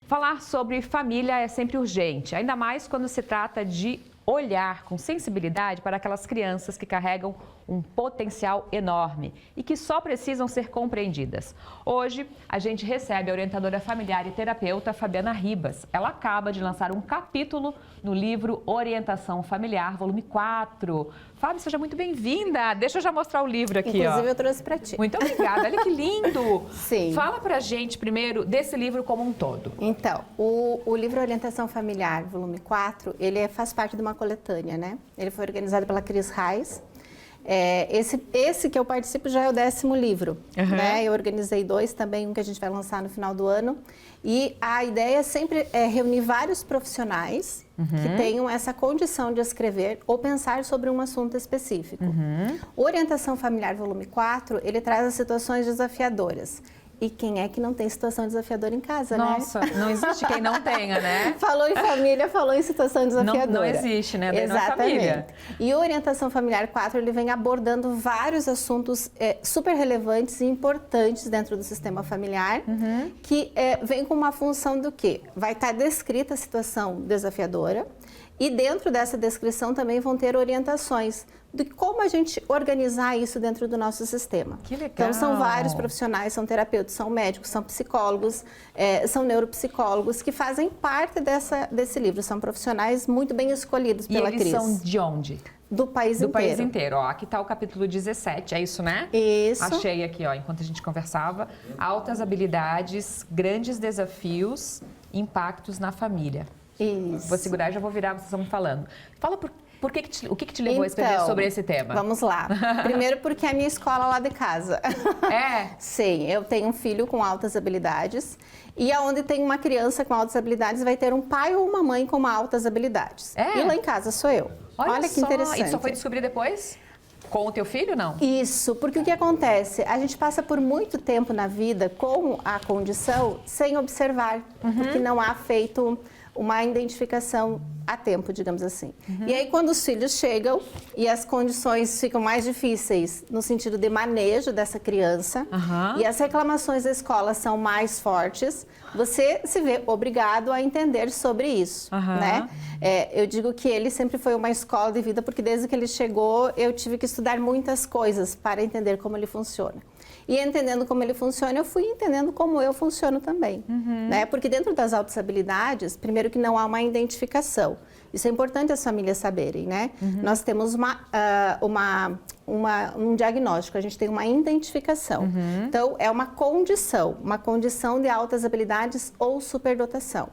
Falar sobre família é sempre urgente, ainda mais quando se trata de olhar com sensibilidade para aquelas crianças que carregam um potencial enorme e que só precisam ser compreendidas. Hoje, a gente recebe a orientadora familiar e terapeuta Fabiana Ribas. Ela acaba de lançar um capítulo no livro Orientação Familiar, volume 4. Fábio, seja muito bem-vinda. Deixa eu já mostrar o livro aqui, Inclusive, eu trouxe para ti. Muito obrigada, olha que lindo. Sim. Fala pra gente primeiro desse livro como um todo. Então, o livro Orientação Familiar, volume 4, ele faz parte de uma coletânea, né? Ele foi organizado pela Cris Reis. Esse que eu participo já é o 10º livro, né? Eu organizei 2 também, um que a gente vai lançar no final do ano. E a ideia sempre é reunir vários profissionais que tenham essa condição de escrever ou pensar sobre um assunto específico. O Orientação Familiar, volume 4, ele traz as situações desafiadoras. E quem é que não tem situação desafiadora em casa, Nossa, né? não existe quem não tenha, né? Falou em família, falou em situação desafiadora. Não existe, né? Daí Exatamente. não é família. E o Orientação Familiar 4, ele vem abordando vários assuntos super relevantes e importantes dentro do sistema familiar, que vem com uma função do quê? Vai estar descrita a situação desafiadora e dentro dessa descrição também vão ter orientações de como a gente organizar isso dentro do nosso sistema. Que legal! Então, são vários profissionais, são terapeutas, são médicos, são psicólogos, são neuropsicólogos que fazem parte desse livro. São profissionais muito bem escolhidos pela Cris. E eles são de onde? Do país inteiro. Do país inteiro. Ó, aqui está o capítulo 17, é isso, né? Isso. Achei aqui, ó, enquanto a gente conversava. Altas habilidades, grandes desafios, impactos na família. Isso. Vou segurar e já vou virar, vocês vão me falando. Fala o que que te levou a escrever sobre esse tema? Vamos lá. Primeiro porque é a minha escola lá de casa. É? Sim, eu tenho um filho com altas habilidades e aonde tem uma criança com altas habilidades vai ter um pai ou uma mãe com altas habilidades. É? E lá em casa sou eu. Olha que só. interessante. E só foi descobrir depois? Com o teu filho, não? Isso, porque o que acontece? A gente passa por muito tempo na vida com a condição sem observar, porque não há feito uma identificação a tempo, digamos assim. E aí, quando os filhos chegam e as condições ficam mais difíceis no sentido de manejo dessa criança e as reclamações da escola são mais fortes, você se vê obrigado a entender sobre isso, né? Eu digo que ele sempre foi uma escola de vida, porque desde que ele chegou, eu tive que estudar muitas coisas para entender como ele funciona. E entendendo como ele funciona, eu fui entendendo como eu funciono também, né? Porque dentro das altas habilidades, primeiro que não há uma identificação. Isso é importante as famílias saberem, né? Nós temos um diagnóstico, a gente tem uma identificação. Então, é uma condição de altas habilidades ou superdotação.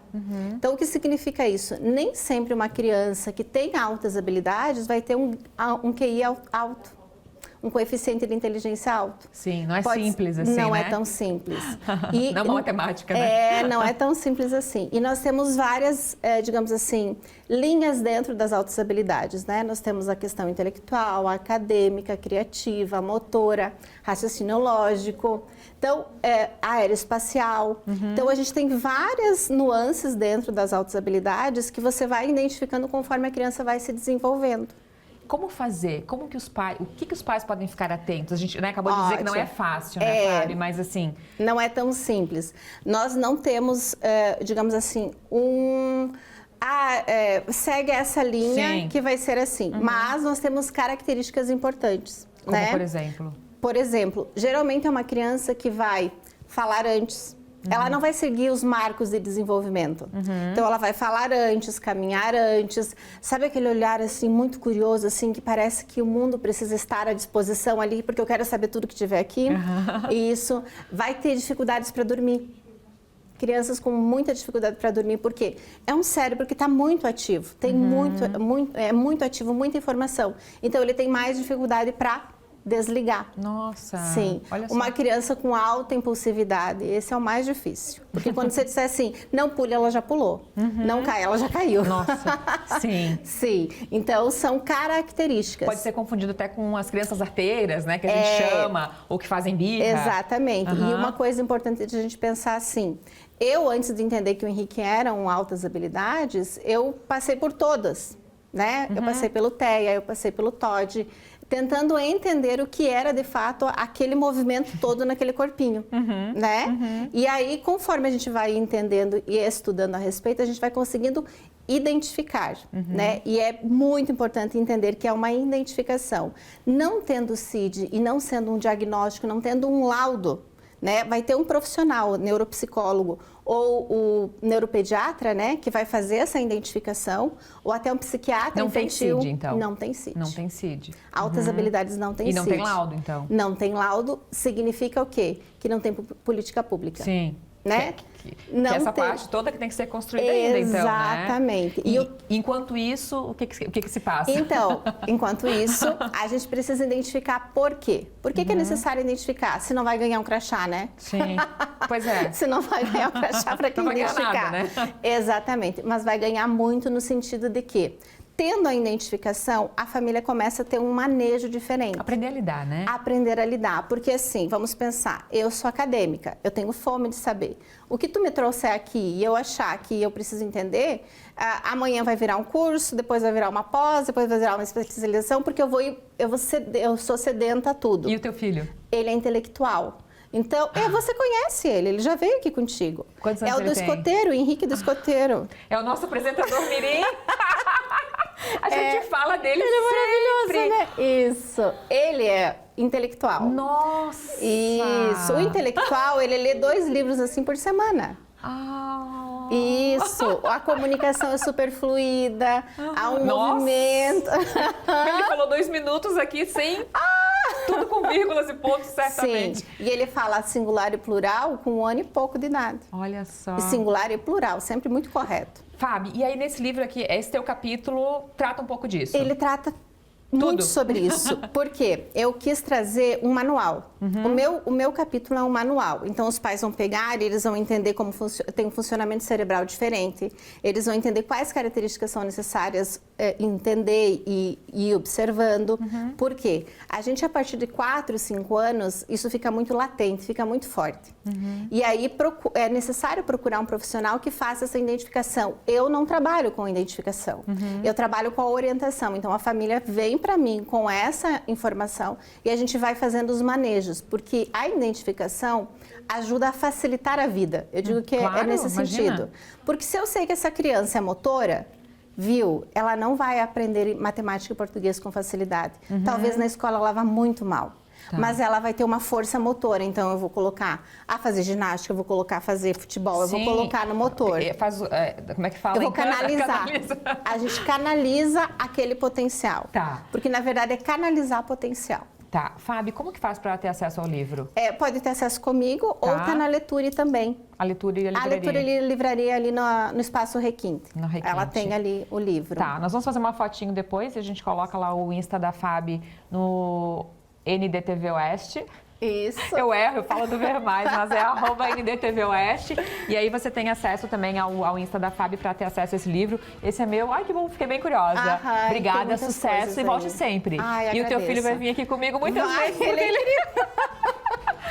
Então, o que significa isso? Nem sempre uma criança que tem altas habilidades vai ter um QI alto. Um coeficiente de inteligência alto. Sim, não é simples assim, não né? é tão simples. Não é uma matemática, né? Não é tão simples assim. E nós temos várias, digamos assim, linhas dentro das altas habilidades, né? Nós temos a questão intelectual, acadêmica, criativa, motora, raciocínio lógico, então, aeroespacial. Então, a gente tem várias nuances dentro das altas habilidades que você vai identificando conforme a criança vai se desenvolvendo. Como fazer? Como que os pais, o que os pais podem ficar atentos? A gente acabou de dizer que não é fácil, né, Fábio? Mas assim... Não é tão simples. Nós não temos, digamos assim, segue essa linha que vai ser assim. Mas nós temos características importantes. Como, né? por exemplo? Por exemplo, geralmente é uma criança que vai falar antes. Ela não vai seguir os marcos de desenvolvimento. Então, ela vai falar antes, caminhar antes. Sabe aquele olhar, assim, muito curioso, assim, que parece que o mundo precisa estar à disposição ali, porque eu quero saber tudo que tiver aqui? Isso. Vai ter dificuldades para dormir. Crianças com muita dificuldade para dormir, porque é um cérebro que está muito ativo. Tem muito ativo, muita informação. Então, ele tem mais dificuldade para desligar. Nossa! Sim. Olha só. Uma criança com alta impulsividade, esse é o mais difícil. Porque quando você disser assim, não pule, ela já pulou. Não cai, ela já caiu. Nossa, sim. Sim. Então, são características. Pode ser confundido até com as crianças arteiras, né? Que a gente chama, ou que fazem birra. Exatamente. E uma coisa importante de a gente pensar assim, eu, antes de entender que o Henrique era um altas habilidades, eu passei por todas. Né? Eu passei pelo TEA, eu passei pelo TOD, tentando entender o que era de fato aquele movimento todo naquele corpinho, né? E aí, conforme a gente vai entendendo e estudando a respeito, a gente vai conseguindo identificar, né? E é muito importante entender que é uma identificação. Não tendo CID e não sendo um diagnóstico, não tendo um laudo, né? Vai ter um profissional, neuropsicólogo ou o neuropediatra, né? Que vai fazer essa identificação, ou até um psiquiatra infantil. Não tem CID, então? Não tem CID. Não tem CID. Altas habilidades não tem CID. CID. E não tem laudo, então? Não tem laudo, significa o quê? Que não tem política pública. Sim. Né? Que essa parte toda que tem que ser construída ainda, então, né? Exatamente. Enquanto isso, o que se passa? Então, enquanto isso, a gente precisa identificar por quê. Por que é necessário identificar? Se não vai ganhar um crachá, né? Sim, pois é. Se não vai ganhar um crachá para quem não vai identificar. Ganhar nada, né? Exatamente, mas vai ganhar muito no sentido de que, tendo a identificação, a família começa a ter um manejo diferente. Aprender a lidar, né? Aprender a lidar, porque assim, vamos pensar, eu sou acadêmica, eu tenho fome de saber. O que tu me trouxer aqui e eu achar que eu preciso entender, amanhã vai virar um curso, depois vai virar uma pós, depois vai virar uma especialização, porque eu sou sedenta a tudo. E o teu filho? Ele é intelectual. Então, você conhece ele já veio aqui contigo. Quantos anos é o do escoteiro, o Henrique do escoteiro. É o nosso apresentador mirim. A gente fala dele ele é sempre. Maravilhoso, né? Isso. Ele é intelectual. Nossa! Isso. O intelectual, ele lê 2 livros assim por semana. Ah. Isso. A comunicação é super fluida, há um movimento. Ele falou 2 minutos aqui sem... Tudo com vírgulas e pontos, certamente. Sim. E ele fala singular e plural com 1 ano e pouco de idade. Olha só. E singular e plural, sempre muito correto. Fábio, e aí nesse livro aqui, esse teu capítulo trata um pouco disso? Ele trata muito sobre isso. Por quê? Eu quis trazer um manual. O meu capítulo é um manual. Então, os pais vão pegar, eles vão entender como tem um funcionamento cerebral diferente. Eles vão entender quais características são necessárias entender e ir observando. Por quê? A gente, a partir de 4, 5 anos, isso fica muito latente, fica muito forte. E aí, é necessário procurar um profissional que faça essa identificação. Eu não trabalho com identificação. Eu trabalho com a orientação. Então, a família vem para mim com essa informação e a gente vai fazendo os manejos, porque a identificação ajuda a facilitar a vida. Eu digo que claro, é nesse sentido. Porque se eu sei que essa criança é motora, viu, ela não vai aprender matemática e português com facilidade. Talvez na escola ela vá muito mal. Tá. Mas ela vai ter uma força motora, então eu vou colocar a fazer ginástica, eu vou colocar a fazer futebol, eu vou colocar no motor. Como é que fala? Eu vou canalizar. A gente canaliza aquele potencial. Tá. Porque, na verdade, é canalizar potencial. Tá. Fábio, como que faz para ter acesso ao livro? Pode ter acesso comigo ou tá na Leture também. A Leture e a livraria? A Leture e a livraria ali no Espaço Requinte. No Requinte. Ela tem ali o livro. Tá, nós vamos fazer uma fotinho depois e a gente coloca lá o Insta da Fábio no NDTV Oeste. Isso. Eu erro, eu falo do Ver Mais, mas é @NDTV Oeste. E aí você tem acesso também ao Insta da Fábio para ter acesso a esse livro. Esse é meu. Ai, que bom, fiquei bem curiosa. Obrigada, sucesso e volte sempre. Ai, e o teu filho vai vir aqui comigo muitas vezes. Ele...